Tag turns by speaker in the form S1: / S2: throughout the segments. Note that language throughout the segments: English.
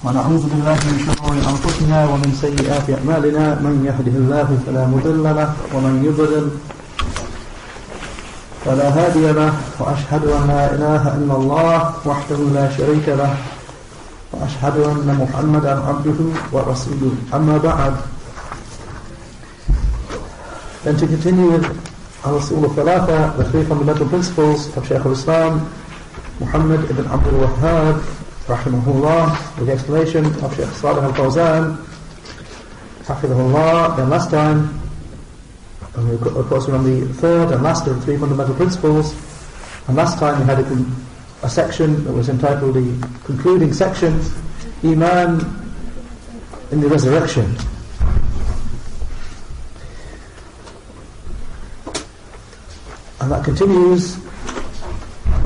S1: ونعوذ بالله من شرور أنفسنا ومن سيئات أعمالنا من يهده الله فلا مضل له ومن يضلل فلا هادي له وأشهد أن لا إله إلا الله وحده لا شريك له وأشهد أن محمدا عبده ورسوله أما بعد. Then to continue with Usool al-Thalaaatha, the three fundamental principles of Shaykh al-Islam Muhammad ibn Abdul Wahhab rahimahullah, with the explanation of Shaykh al-Fawzan hafidhahullah. Then last time, of course we're on the third and last of the three fundamental principles, and last time we had a section that was entitled the concluding section, Iman in the Resurrection. And that continues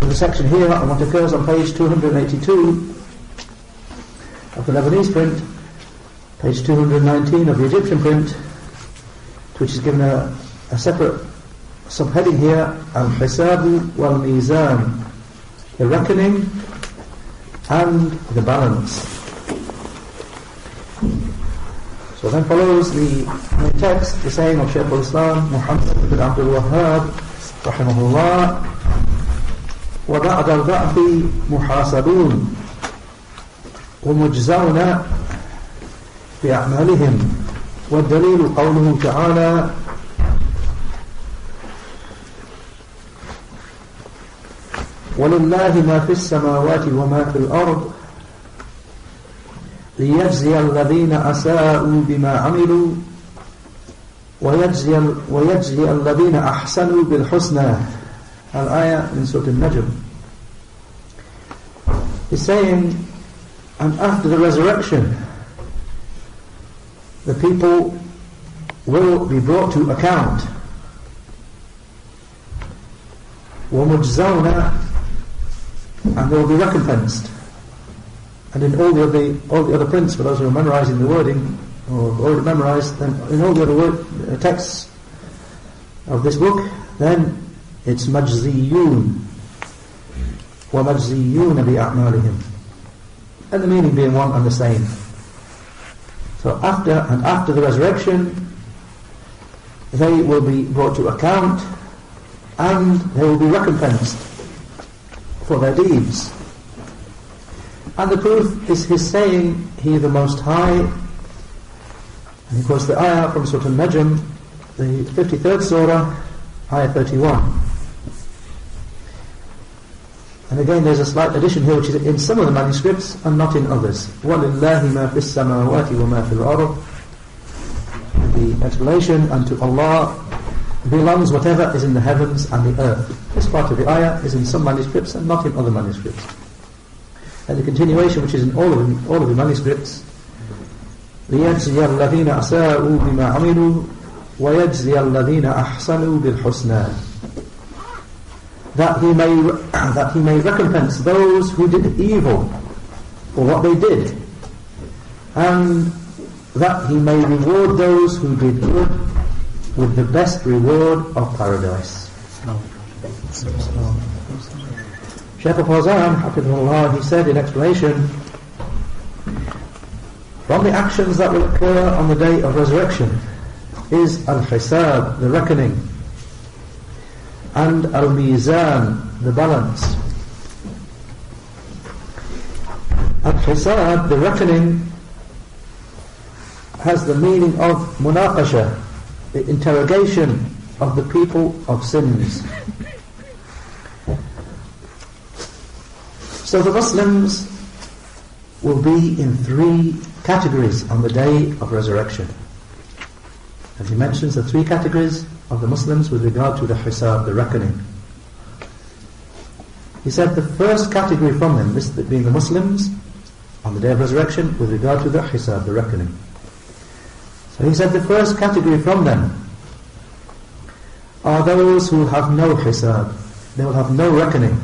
S1: in the section here on what occurs on page 282 of the Lebanese print, page 219 of the Egyptian print, which is given a separate subheading here, al-Hisaab wal-Meezaan, the reckoning and the balance. So then follows the main text, the saying of Shaykh al-Islam Muhammad ibn Abdul Wahhab rahimahullah, وَبَعْدَ الْبَعْثِ مُحَاسَبُونَ وَمُجْزَوْنَ بِأَعْمَالِهِمْ. وَالدَّلِيلُ قَوْلُهُ تَعَالَى وَلِلَّهِ مَا فِي السَّمَاوَاتِ وَمَا فِي الْأَرْضِ لِيَجْزِيَ الَّذِينَ أَسَاءُوا بِمَا عَمِلُوا وَيَجْزِيَ الَّذِينَ أَحْسَنُوا بِالْحُسْنَى. Al-ayah in Surah Al-Najm. He's saying, and after the resurrection, the people will be brought to account. وَمُجْزَوْنَ, and they will be recompensed. And in all the other prints, for those who are memorizing the wording, or already memorized, then in all the other texts of this book, then it's majziyun wa majziyun bi'a'malihim, and the meaning being one and the same. So after the resurrection, they will be brought to account and they will be recompensed for their deeds. And the proof is his saying, He the Most High. And of course the ayah from Surah Al-Najm, the 53rd surah, ayah 31. And again there's a slight addition here which is in some of the manuscripts and not in others. وَلِلَّهِ مَا فِي السَّمَاوَاتِ وَمَا فِي الْأَرْضِ. The explanation, unto Allah belongs whatever is in the heavens and the earth. This part of the ayah is in some manuscripts and not in other manuscripts. And the continuation, which is in all of the manuscripts, لِيَجْزِيَ الَّذِينَ أَسَاءُوا بِمَا عَمِلُوا وَيَجْزِيَ الَّذِينَ أَحْسَنُوا بِالْحُسْنَى. That he may recompense those who did evil for what they did, and that he may reward those who did good with the best reward of paradise. Shaykh Fawzan hafidhahullah, he said in explanation, from the actions that will occur on the day of resurrection is al-Hisaab, the reckoning, and al-Meezaan, the balance. Al-Hisaab, the reckoning, has the meaning of munaqasha, the interrogation of the people of sins. So the Muslims will be in three categories on the day of resurrection. And he mentions the three categories of the Muslims with regard to the Hisaab, the reckoning. He said the first category from them, this being the Muslims, on the day of resurrection with regard to the Hisaab, the reckoning. So he said the first category from them are those who have no Hisaab, they will have no reckoning,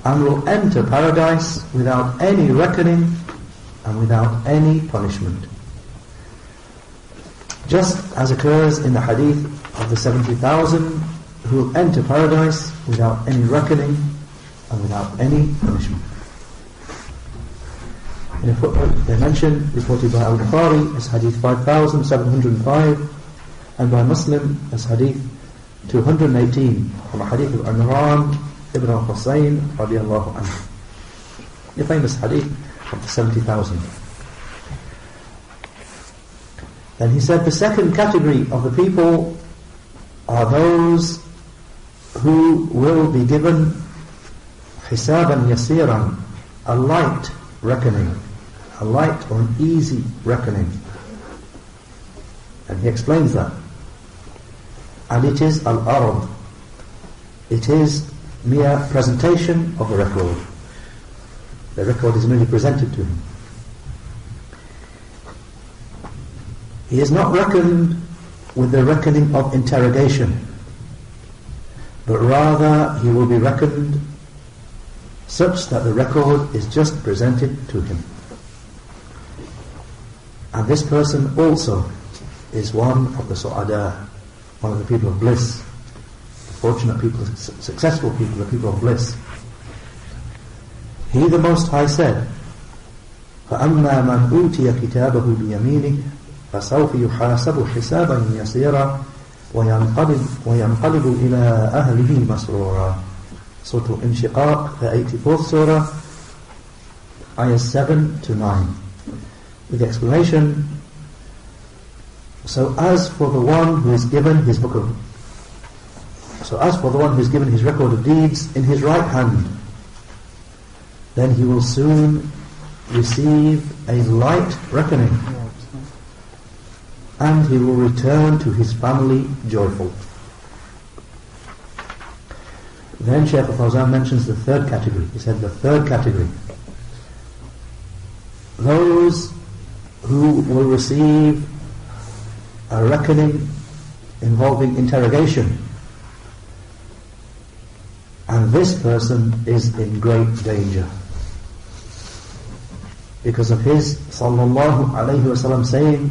S1: and will enter paradise without any reckoning and without any punishment. Just as occurs in the hadith of the 70,000 who will enter paradise without any reckoning and without any punishment. In a footnote, they mention, reported by al-Bukhari as hadith 5705, and by Muslim as hadith 218, from a hadith of Imran ibn al-Husayn radiallahu anhu. The famous hadith of the 70,000. Then he said the second category of the people are those who will be given hisaban yasiran, a light reckoning, a light or an easy reckoning. And he explains that. And it is al-ard. It is mere presentation of the record. The record is merely presented to him. He is not reckoned with the reckoning of interrogation, but rather he will be reckoned such that the record is just presented to him. And this person also is one of the su'ada, one of the people of bliss, the fortunate people, successful people, the people of bliss. He, the Most High, said, فَأَمَّا مَنْ أُوتِيَ كِتَابَهُ بِيَمِينِهِ فَسَوْفَ يُحَاسَبُ حِسَابًا يَسِيرًا وَيَنْقَلِبُ إِلَىٰ أَهْلِهِ مَسْرُورًا. Surah Al-Inshiqaq, the 84th surah, ayahs 7 to 9. With the explanation, so as for the one who is given his record of deeds in his right hand, then he will soon receive a light reckoning, and he will return to his family joyful. Then Shaykh Fawzan mentions the third category. He said the third category, those who will receive a reckoning involving interrogation, and this person is in great danger because of his sallallahu alayhi wa sallam saying,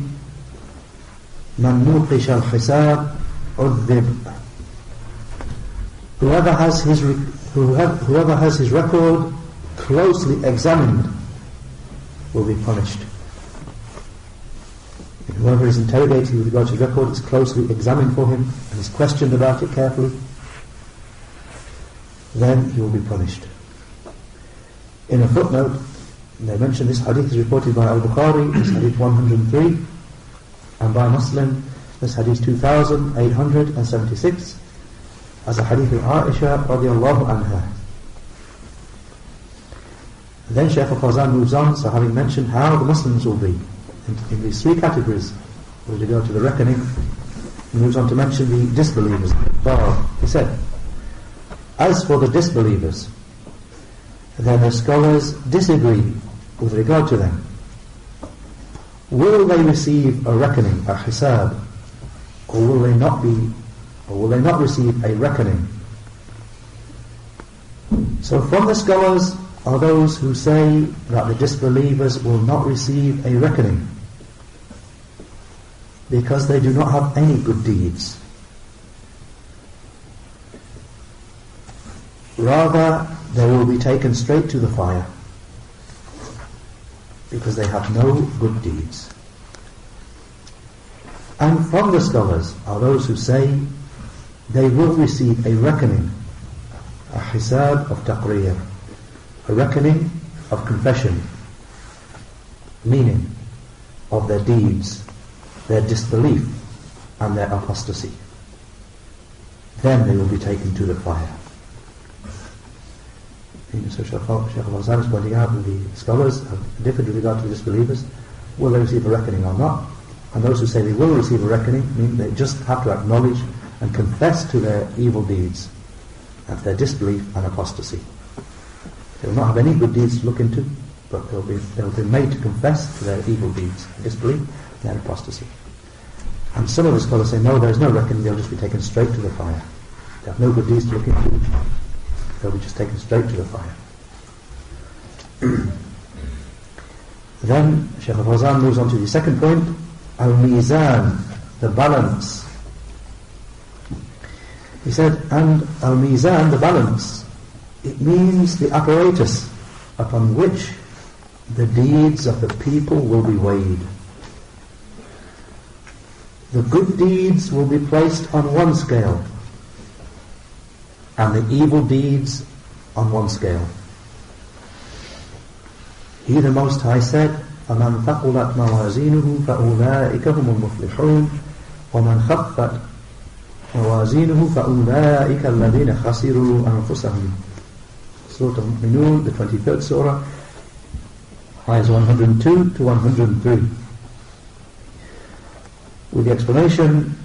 S1: man nuqisha al-hisab udhib. Whoever has his record closely examined will be punished. And whoever is interrogated with regard to his record is closely examined for him and is questioned about it carefully, then he will be punished. In a footnote, they mention this hadith is reported by al-Bukhari, this hadith 103, and by Muslim, this hadith 2876, as a hadith of Aisha radiallahu anha. Then Shaykh Fawzan moves on, so having mentioned how the Muslims will be in these three categories with regard to the reckoning, he moves on to mention the disbelievers. He said, as for the disbelievers, then the scholars disagree with regard to them. Will they receive a reckoning, a hisab, or will they not receive a reckoning? So from the scholars are those who say that the disbelievers will not receive a reckoning because they do not have any good deeds. Rather, they will be taken straight to the fire because they have no good deeds. And from the scholars are those who say they will receive a reckoning, a hisab of taqrir, a reckoning of confession, meaning of their deeds, their disbelief and their apostasy. Then they will be taken to the fire. So Shaykh Fawzan is pointing out that the scholars have differed with regard to the disbelievers. Will they receive a reckoning or not? And those who say they will receive a reckoning mean they just have to acknowledge and confess to their evil deeds, and their disbelief and apostasy. They will not have any good deeds to look into, but they'll be made to confess to their evil deeds, disbelief and their apostasy. And some of the scholars say no, there is no reckoning, they'll just be taken straight to the fire. They have no good deeds to look into, they'll be just taken straight to the fire. Then Shaykh Fawzan moves on to the second point, al-Meezaan, the balance. He said, and al-Meezaan, the balance, It means the apparatus upon which the deeds of the people will be weighed. The good deeds will be placed on one scale, and the evil deeds on one scale. He, the Most High, said, فَمَنْ ثَقُلَتْ مَوَازِينُهُ فَأُولَٰئِكَ هُمُ الْمُفْلِحُونَ وَمَنْ خَفَّتْ مَوَازِينُهُ فَأُولَٰئِكَ الَّذِينَ خَسِرُوا أَنفُسَهُمْ. Surah Al-Mu'minun, the 23rd surah, ayahs 102 to 103. With the explanation,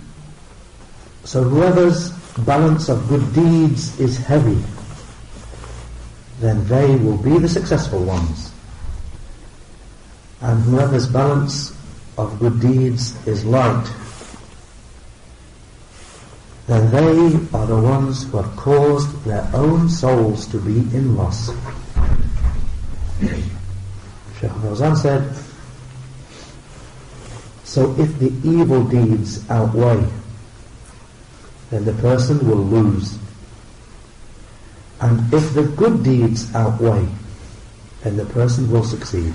S1: so whoever's balance of good deeds is heavy, then they will be the successful ones. And whoever's balance of good deeds is light, then they are the ones who have caused their own souls to be in loss. Shaykh Fawzan said, so if the evil deeds outweigh, then the person will lose. And if the good deeds outweigh, then the person will succeed.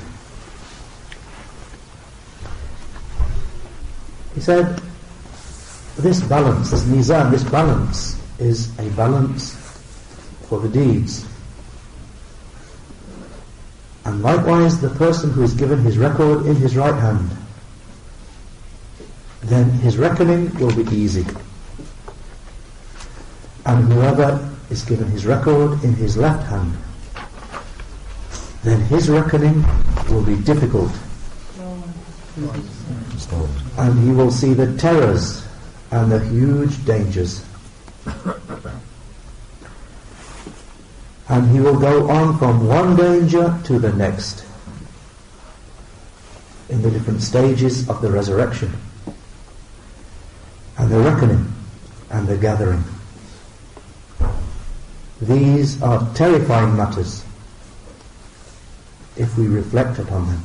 S1: He said, this balance, this Meezaan, this balance is a balance for the deeds. And likewise, the person who is given his record in his right hand, then his reckoning will be easy. And whoever is given his record in his left hand, then his reckoning will be difficult. And he will see the terrors and the huge dangers. And he will go on from one danger to the next in the different stages of the resurrection and the reckoning and the gathering. These are terrifying matters if we reflect upon them.